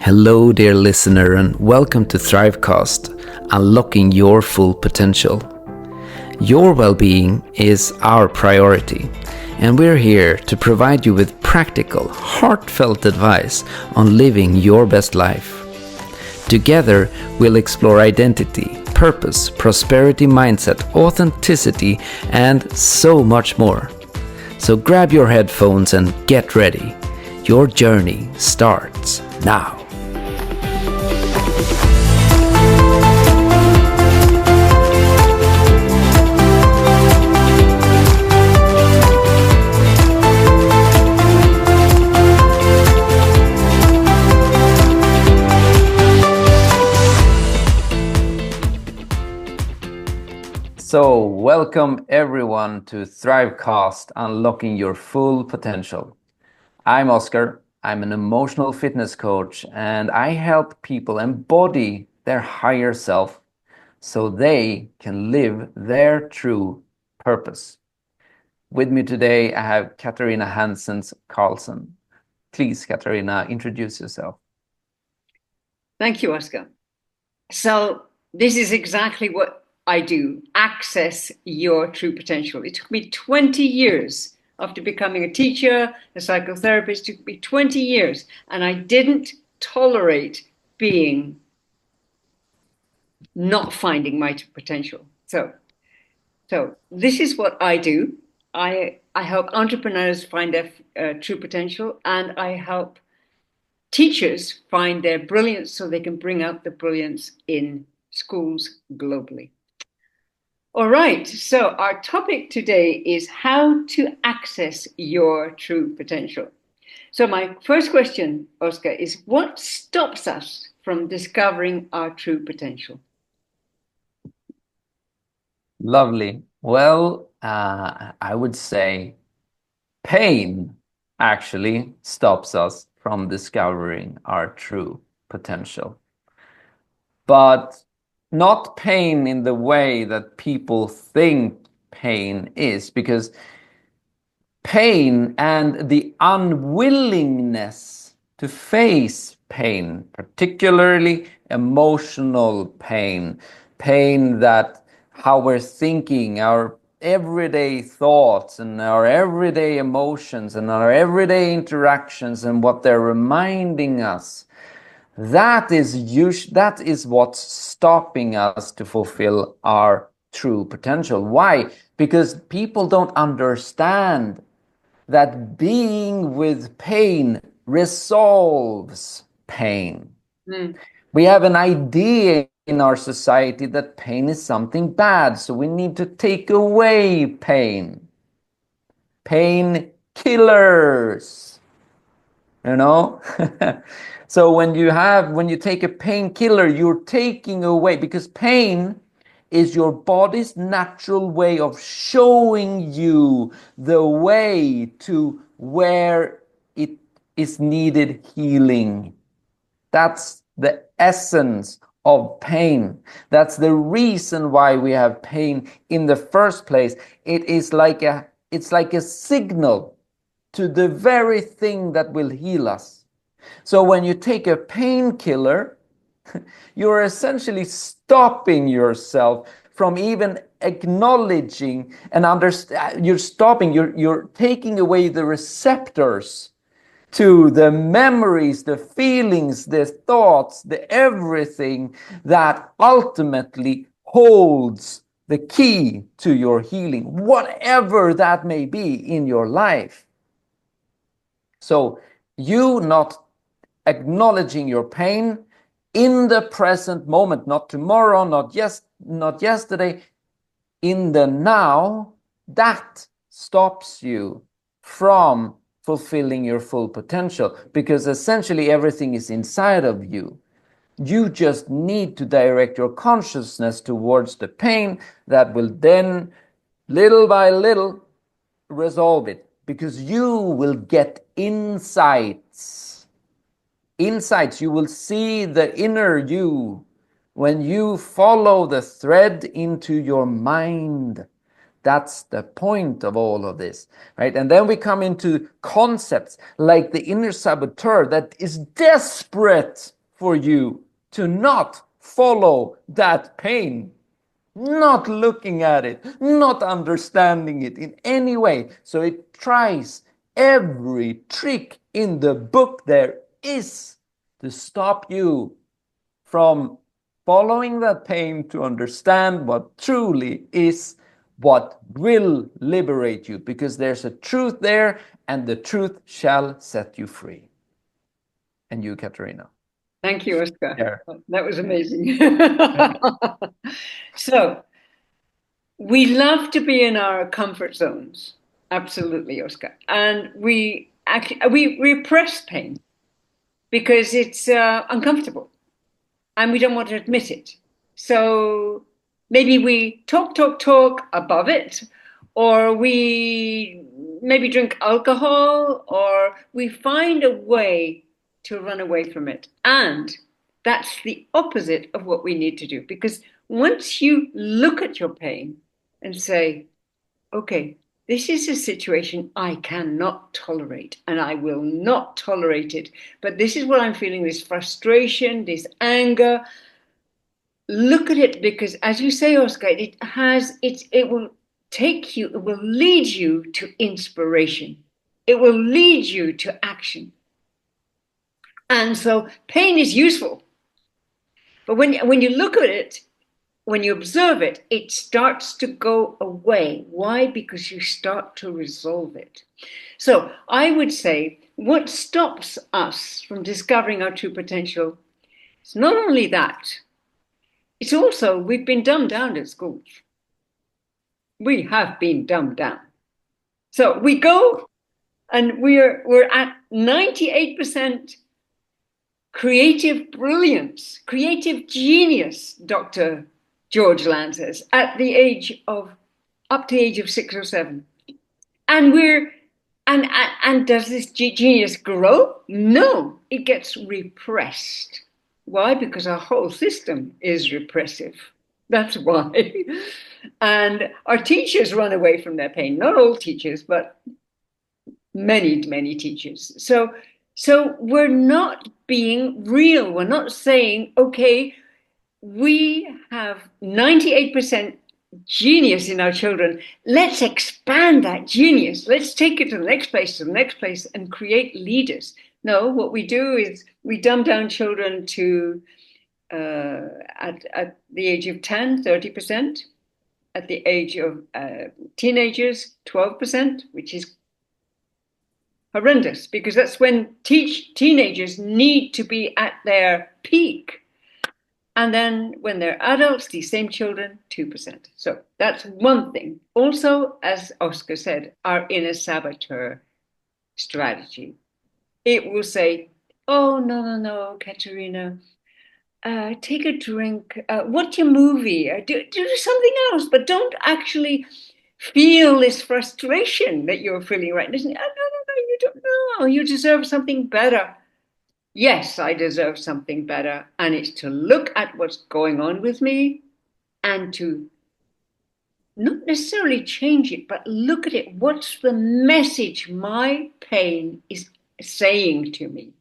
Hello, dear listener, and welcome to Thrivecast, unlocking your full potential. Your well-being is our priority, and we're here to provide you with practical, heartfelt advice on living your best life. Together, we'll explore identity, purpose, prosperity mindset, authenticity, and so much more. So grab your headphones and get ready. Your journey starts now. So, welcome everyone to Thrivecast, Unlocking Your Full Potential. I'm Oscar. I'm an emotional fitness coach, and I help people embody their higher self so they can live their true purpose. With me today, I have Katarina Hanssens Carlsson. Please, Katarina, introduce yourself. Thank you, Oscar. So this is exactly what I do, access your true potential. It took me 20 years after becoming a teacher, a psychotherapist. It took me 20 years, and I didn't tolerate being not finding my true potential. So this is what I do. I help entrepreneurs find their true potential, and I help teachers find their brilliance so they can bring out the brilliance in schools globally. All right, so our topic today is how to access your true potential. So my first question, Oscar, is what stops us from discovering our true potential? Lovely. Well, I would say pain actually stops us from discovering our true potential. But not pain in the way that people think pain is, because pain and the unwillingness to face pain, particularly emotional pain, pain that how we're thinking, our everyday thoughts and our everyday emotions and our everyday interactions and what they're reminding us, that is what's stopping us to fulfill our true potential. Why? Because people don't understand that being with pain resolves pain. We have an idea in our society that pain is something bad, so we need to take away pain. Pain killers, you know? So when you take a painkiller, you're taking away, because pain is your body's natural way of showing you the way to where it is needed healing. That's the essence of pain. That's the reason why we have pain in the first place. It's like a signal to the very thing that will heal us. So when you take a painkiller, you're essentially stopping yourself from even acknowledging and understand. You're taking away the receptors to the memories, the feelings, the thoughts, the everything that ultimately holds the key to your healing, whatever that may be in your life. So you not acknowledging your pain in the present moment, not tomorrow, not yesterday, in the now, that stops you from fulfilling your full potential, because essentially everything is inside of you. You just need to direct your consciousness towards the pain that will then, little by little, resolve it, because you will get insights. You will see the inner you when you follow the thread into your mind. That's the point of all of this, right? And then we come into concepts like the inner saboteur that is desperate for you to not follow that pain, not looking at it, not understanding it in any way. So it tries every trick in the book there is to stop you from following that pain to understand what truly is, what will liberate you, because there's a truth there and the truth shall set you free. And you, Katarina. Thank you, Oscar. Yeah. That was amazing. So, we love to be in our comfort zones. Absolutely, Oscar. And we repress pain because it's uncomfortable and we don't want to admit it. So maybe we talk above it, or we maybe drink alcohol, or we find a way to run away from it. And that's the opposite of what we need to do. Because once you look at your pain and say, okay, this is a situation I cannot tolerate and I will not tolerate it. But this is what I'm feeling, this frustration, this anger. Look at it, because as you say, Oscar, it will take you, it will lead you to inspiration. It will lead you to action. And so pain is useful. But when you look at it, when you observe it, it starts to go away. Why? Because you start to resolve it. So I would say what stops us from discovering our true potential is not only that, it's also we've been dumbed down at schools. We have been dumbed down. So we go and we're at 98% creative brilliance, creative genius, Dr. George Land says, at the age of up to the age of 6 or 7. And and does this genius grow? No, it gets repressed. Why? Because our whole system is repressive. That's why. And our teachers run away from their pain. Not all teachers, but many teachers. So we're not being real. We're not saying, okay, we have 98% genius in our children. Let's expand that genius. Let's take it to the next place, to the next place, and create leaders. No, what we do is we dumb down children to at the age of 10, 30%, at the age of teenagers, 12%, which is horrendous, because that's when teenagers need to be at their peak. And then when they're adults, these same children, 2%. So that's one thing. Also, as Oscar said, our inner saboteur strategy. It will say, oh, no, Katarina, take a drink, watch a movie, do something else, but don't actually feel this frustration that you're feeling right now. No, you don't know. You deserve something better. Yes, I deserve something better. And it's to look at what's going on with me and to not necessarily change it, but look at it. What's the message my pain is saying to me?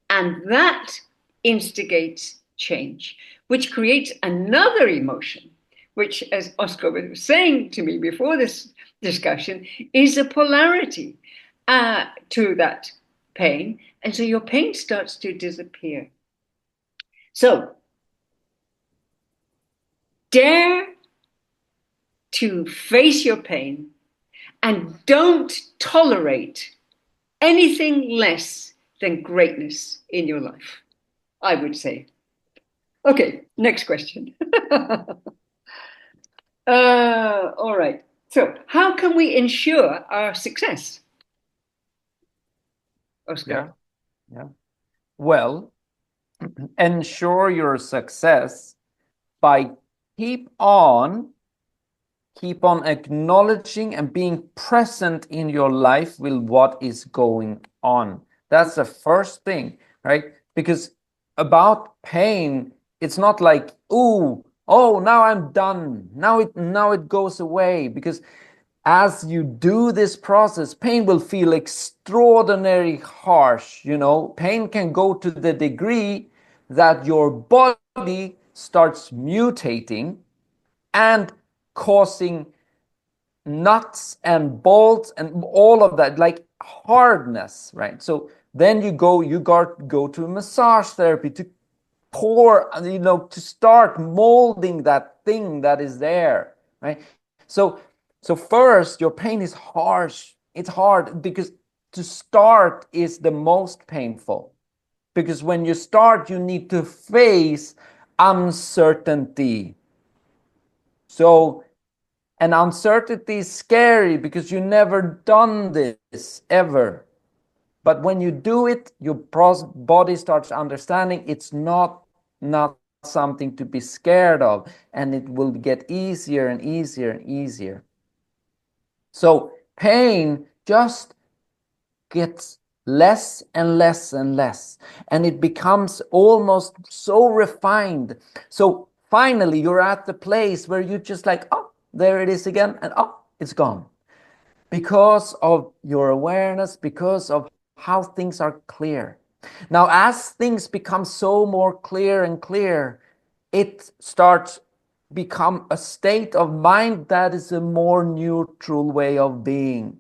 And that instigates change, which creates another emotion, which, as Oscar was saying to me before this discussion, is a polarity to that pain. And so your pain starts to disappear. So dare to face your pain and don't tolerate anything less than greatness in your life, I would say. Okay, next question. All right. So how can we ensure our success, Oscar? Yeah. Well, ensure your success by keep on acknowledging and being present in your life with what is going on. That's the first thing, right? Because about pain, it's not like, oh, now I'm done. Now it goes away. Because as you do this process, pain will feel extraordinarily harsh. Pain can go to the degree that your body starts mutating and causing nuts and bolts and all of that, like hardness, right? So then you go to massage therapy to pour, to start molding that thing that is there, right? So first, your pain is harsh. It's hard because to start is the most painful. Because when you start, you need to face uncertainty. So, and uncertainty is scary because you never done this ever. But when you do it, your body starts understanding it's not something to be scared of, and it will get easier and easier and easier. So pain just gets less and less and less, and it becomes almost so refined. So finally, you're at the place where you just like, oh, there it is again, and oh, it's gone. Because of your awareness, because of how things are clear. Now, as things become so more clear and clear, it starts become a state of mind that is a more neutral way of being.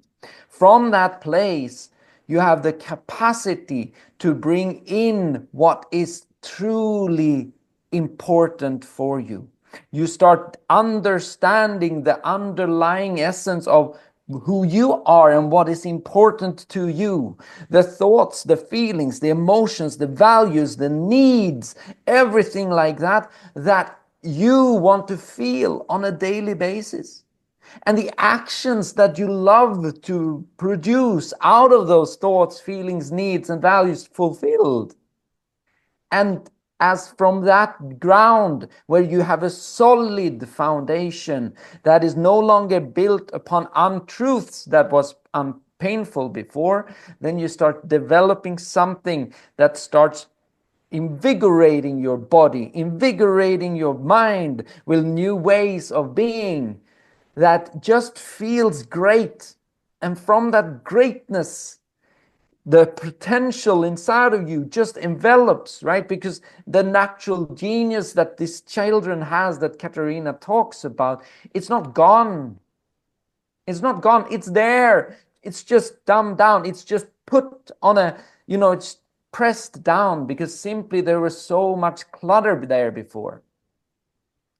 From that place, you have the capacity to bring in what is truly important for you. You start understanding the underlying essence of who you are and what is important to you. The thoughts, the feelings, the emotions, the values, the needs, everything like that, that you want to feel on a daily basis. And the actions that you love to produce out of those thoughts, feelings, needs, and values fulfilled. And as from that ground where you have a solid foundation that is no longer built upon untruths that was painful before, then you start developing something that starts invigorating your body, invigorating your mind with new ways of being that just feels great. And from that greatness, the potential inside of you just envelops, right? Because the natural genius that this children has, that Katarina talks about, it's not gone. It's not gone. It's there. It's just dumbed down. It's just put on it's pressed down because simply there was so much clutter there before.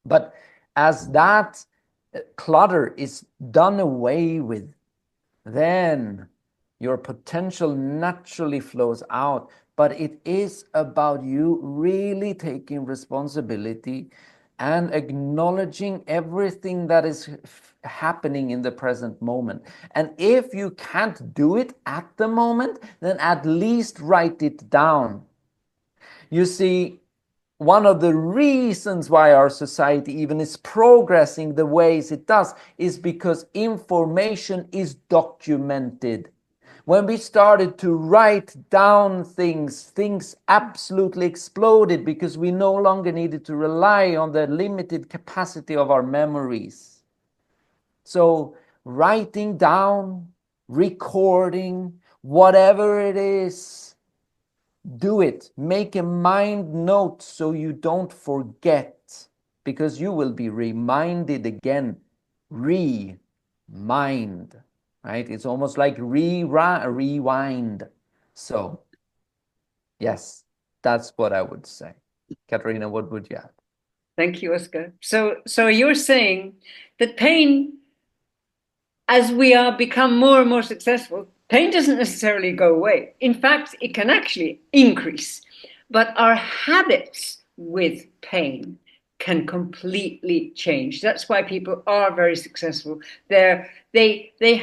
But as that clutter is done away with, then your potential naturally flows out. But it is about you really taking responsibility and acknowledging everything that is happening in the present moment. And if you can't do it at the moment, then at least write it down. You see, one of the reasons why our society even is progressing the ways it does is because information is documented. When we started to write down things absolutely exploded because we no longer needed to rely on the limited capacity of our memories. So writing down, recording, whatever it is, do it. Make a mind note so you don't forget, because you will be reminded again. Remind, right? It's almost like rewind. So, yes, that's what I would say. Katarina, what would you add? Thank you, Oscar. So you're saying that pain, as we are become more and more successful, pain doesn't necessarily go away. In fact, it can actually increase. But our habits with pain can completely change. That's why people are very successful. They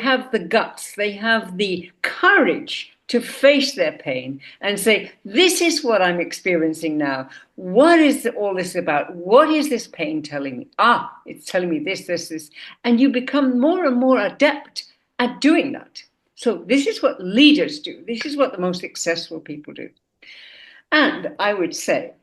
have the guts, they have the courage to face their pain and say, this is what I'm experiencing now. What is all this about? What is this pain telling me? It's telling me this. And you become more and more adept at doing that. So this is what leaders do. This is what the most successful people do. And I would say,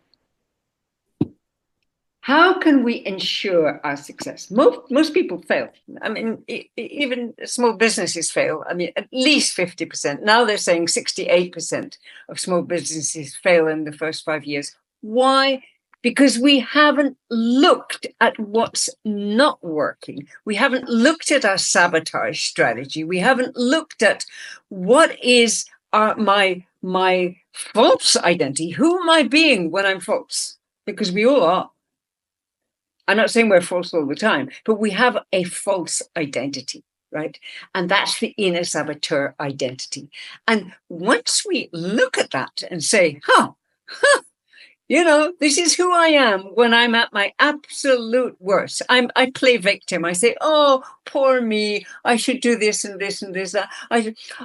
how can we ensure our success? Most people fail. I mean, even small businesses fail. I mean, at least 50%. Now they're saying 68% of small businesses fail in the first 5 years. Why? Because we haven't looked at what's not working. We haven't looked at our sabotage strategy. We haven't looked at what is my false identity. Who am I being when I'm false? Because we all are. I'm not saying we're false all the time, but we have a false identity, right? And that's the inner saboteur identity. And once we look at that and say, this is who I am when I'm at my absolute worst. I play victim. I say, "Oh, poor me. I should do this and this and this.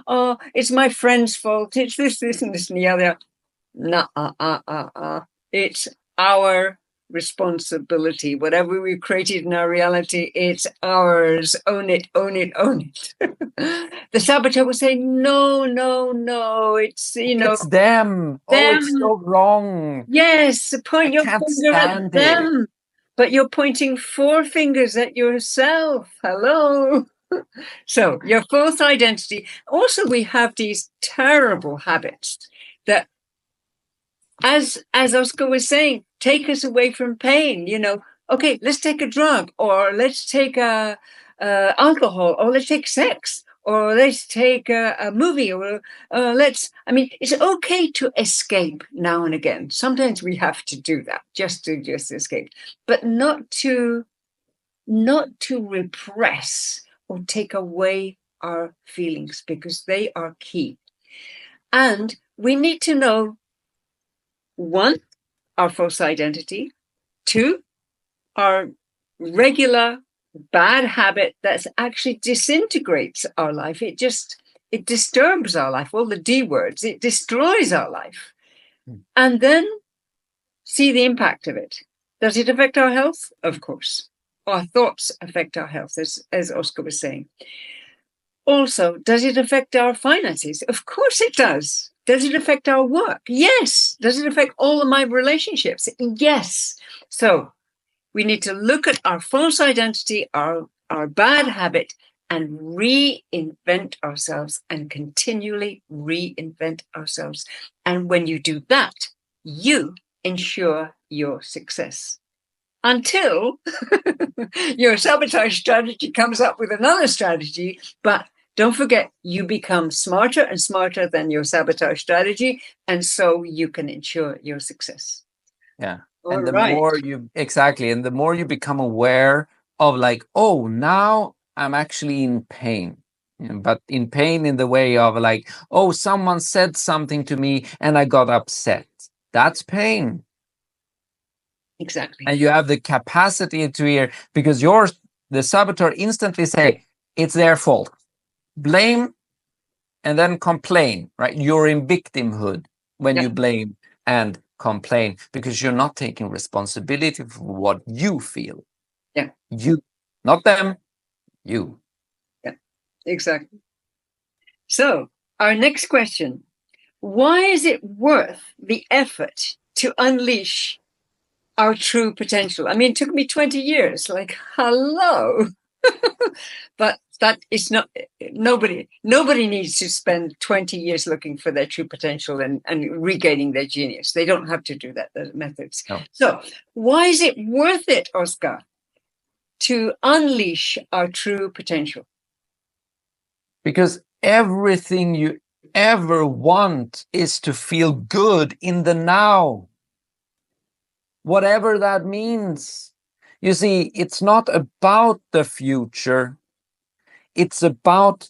Oh, it's my friend's fault. It's this and this and the other." No, it's our responsibility. Whatever we created in our reality, it's ours. Own it, own it, own it. The saboteur will say, no, no, no. It's, It's them. Oh, it's them. so wrong. Yes, point I your can't finger at stand it. them, but you're pointing 4 fingers at yourself. Hello. So your false identity. Also, we have these terrible habits that, as Oscar was saying, take us away from pain. Okay, let's take a drug, or let's take alcohol, or let's take sex, or let's take a movie, or it's okay to escape now and again. Sometimes we have to do that just to escape, but not to repress or take away our feelings, because they are key. And we need to know, 1, our false identity, 2, our regular bad habit that actually disintegrates our life. It disturbs our life, all the D words, it destroys our life. And then see the impact of it. Does it affect our health? Of course. Our thoughts affect our health, as Oscar was saying. Also, does it affect our finances? Of course it does. Does it affect our work? Yes. Does it affect all of my relationships? Yes. So we need to look at our false identity, our bad habit, and reinvent ourselves, and continually reinvent ourselves. And when you do that, you ensure your success. Until your sabotage strategy comes up with another strategy. But don't forget, you become smarter and smarter than your sabotage strategy, and so you can ensure your success. Yeah. And the more you become aware of, like, oh, now I'm actually in pain. But in pain in the way of, like, oh, someone said something to me and I got upset. That's pain. Exactly. And you have the capacity to hear, because the saboteur instantly say, it's their fault. Blame and then complain, right? You're in victimhood when you blame and complain, because you're not taking responsibility for what you feel. Yeah. You, not them, you. Yeah, exactly. So our next question: why is it worth the effort to unleash our true potential? I mean, it took me 20 years, like, hello. But that is not, nobody needs to spend 20 years looking for their true potential and regaining their genius. They don't have to do that, those methods. No. So why is it worth it, Oscar, to unleash our true potential? Because everything you ever want is to feel good in the now. Whatever that means. You see, it's not about the future. It's about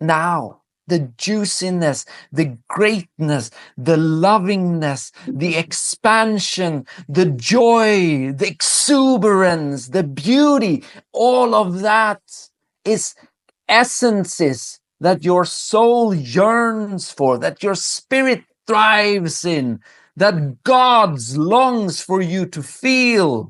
now. The juiciness, the greatness, the lovingness, the expansion, the joy, the exuberance, the beauty. All of that is essences that your soul yearns for, that your spirit thrives in, that God longs for you to feel,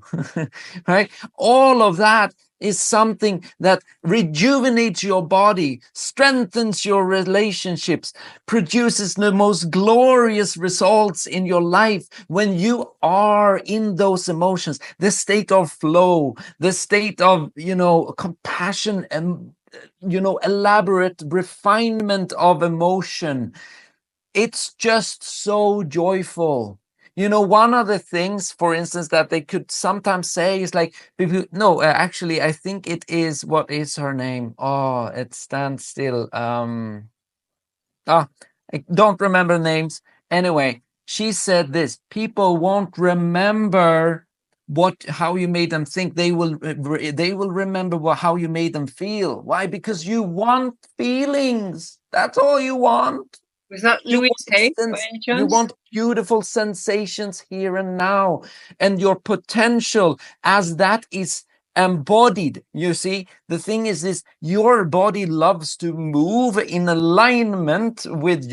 right? All of that is something that rejuvenates your body, strengthens your relationships, produces the most glorious results in your life when you are in those emotions, the state of flow, the state of, compassion and, elaborate refinement of emotion. It's just so joyful. You know, one of the things, for instance, that they could sometimes say is like, no, actually, I think it is, what is her name? Oh, it stands still. Ah, I don't remember names. Anyway, she said this: people won't remember how you made them think. They will remember how you made them feel. Why? Because you want feelings. That's all you want. Was that You Louise want Hay by any you chance? want beautiful sensations here and now, and your potential as that is embodied. You see, the thing is this: your body loves to move in alignment with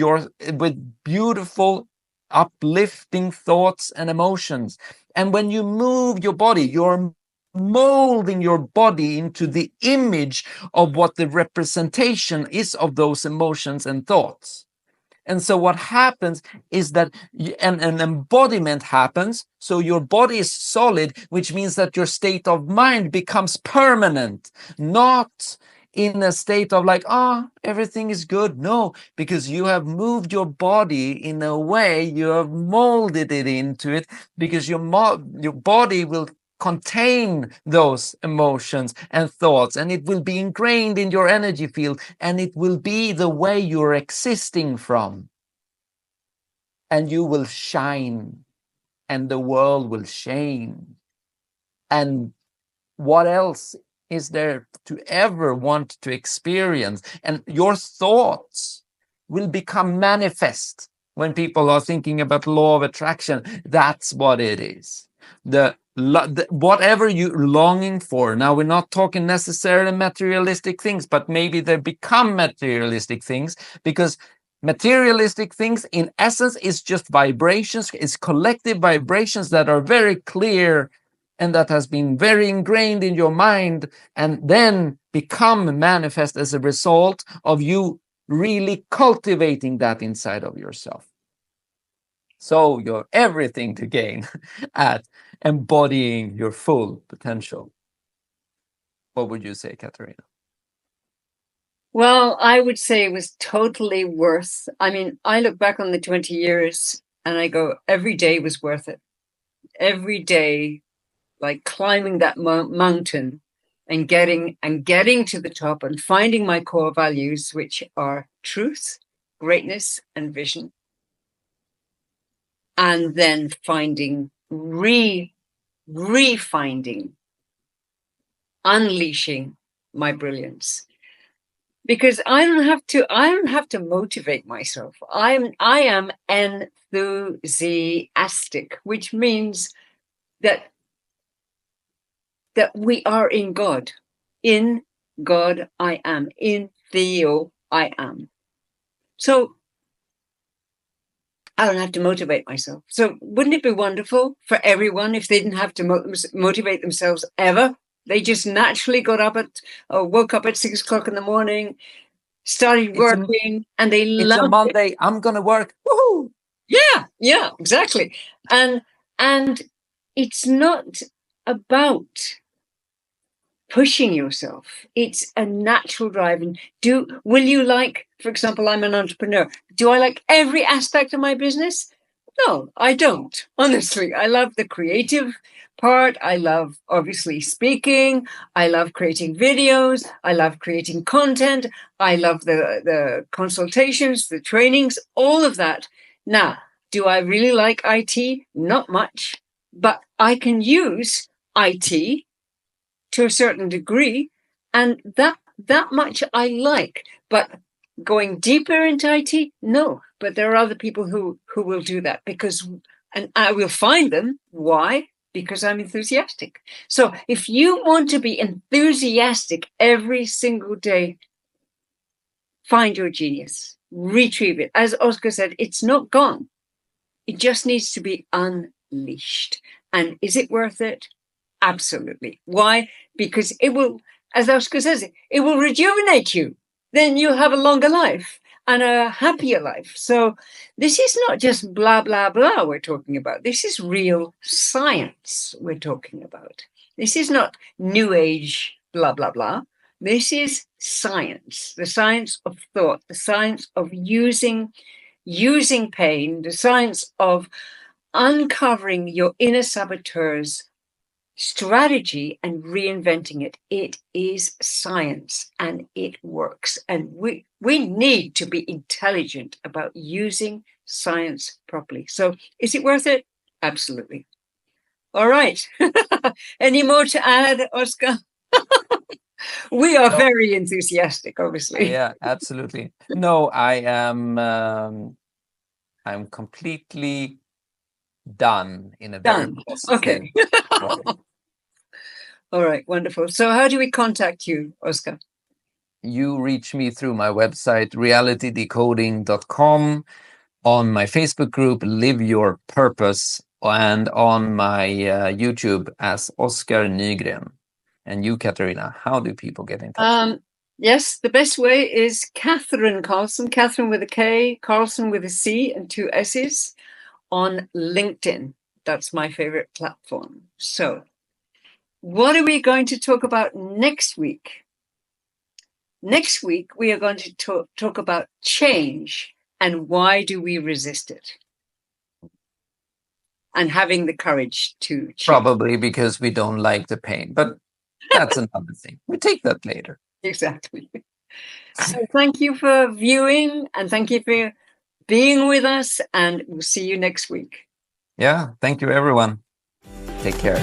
beautiful, uplifting thoughts and emotions. And when you move your body, you're molding your body into the image of what the representation is of those emotions and thoughts. And so what happens is that an embodiment happens. So your body is solid, which means that your state of mind becomes permanent, not in a state of like, everything is good. No, because you have moved your body in a way, you have molded it into it, because your body will contain those emotions and thoughts, and it will be ingrained in your energy field, and it will be the way you're existing from, and you will shine, and the world will change. And what else is there to ever want to experience? And your thoughts will become manifest. When people are thinking about law of attraction, that's what it is. Whatever you're longing for. Now, we're not talking necessarily materialistic things, but maybe they become materialistic things, because materialistic things in essence is just vibrations. It's collective vibrations that are very clear and that has been very ingrained in your mind, and then become manifest as a result of you really cultivating that inside of yourself. So you're everything to gain at embodying your full potential. What would you say, Katarina? Well, I would say it was totally worth. I mean, I look back on the 20 years and I go, every day was worth it. Every day, like climbing that mountain and getting to the top and finding my core values, which are truth, greatness, and vision. And then finding, refinding, unleashing my brilliance. Because I don't have to motivate myself. I am enthusiastic, which means that we are in God. In God I am. In Theo I am. So I don't have to motivate myself. So wouldn't it be wonderful for everyone if they didn't have to motivate themselves ever? They just naturally woke up at 6 o'clock in the morning, started working, and they It's a loved it. Monday. I'm gonna work. Woohoo! Yeah, exactly. And it's not about pushing yourself. It's a natural drive. And will you like, for example, I'm an entrepreneur. Do I like every aspect of my business? No, I don't. Honestly, I love the creative part. I love obviously speaking. I love creating videos. I love creating content. I love the consultations, the trainings, all of that. Now, do I really like IT? Not much, but I can use IT to a certain degree, and that much I like. But going deeper into IT, no. But there are other people who will do that, and I will find them. Why? Because I'm enthusiastic. So if you want to be enthusiastic every single day, find your genius, retrieve it. As Oscar said, it's not gone. It just needs to be unleashed. And is it worth it? Absolutely. Why? Because it will, as Oscar says, it will rejuvenate you. Then you'll have a longer life and a happier life. So this is not just blah, blah, blah we're talking about. This is real science we're talking about. This is not new age blah, blah, blah. This is science, the science of thought, the science of using pain, the science of uncovering your inner saboteur's strategy and reinventing it. It is science and it works. And we need to be intelligent about using science properly. So is it worth it? Absolutely. All right. Any more to add, Oscar? We are No. very enthusiastic, obviously. Yeah, absolutely. No, I am. I'm completely done in a very Done. positive Okay. way. All right. Wonderful. So how do we contact you, Oscar? You reach me through my website, realitydecoding.com, on my Facebook group, Live Your Purpose, and on my YouTube as Oscar Nygren. And you, Katarina, how do people get in touch with you? Yes, the best way is Catherine Carlsson, Catherine with a K, Carlsson with a C and two S's on LinkedIn. That's my favorite platform. So, what are we going to talk about next week? Next week, we are going to talk about change and why do we resist it? And having the courage to change. Probably because we don't like the pain, but that's another thing. We take that later. Exactly. So thank you for viewing and thank you for being with us, and we'll see you next week. Yeah, thank you, everyone. Take care.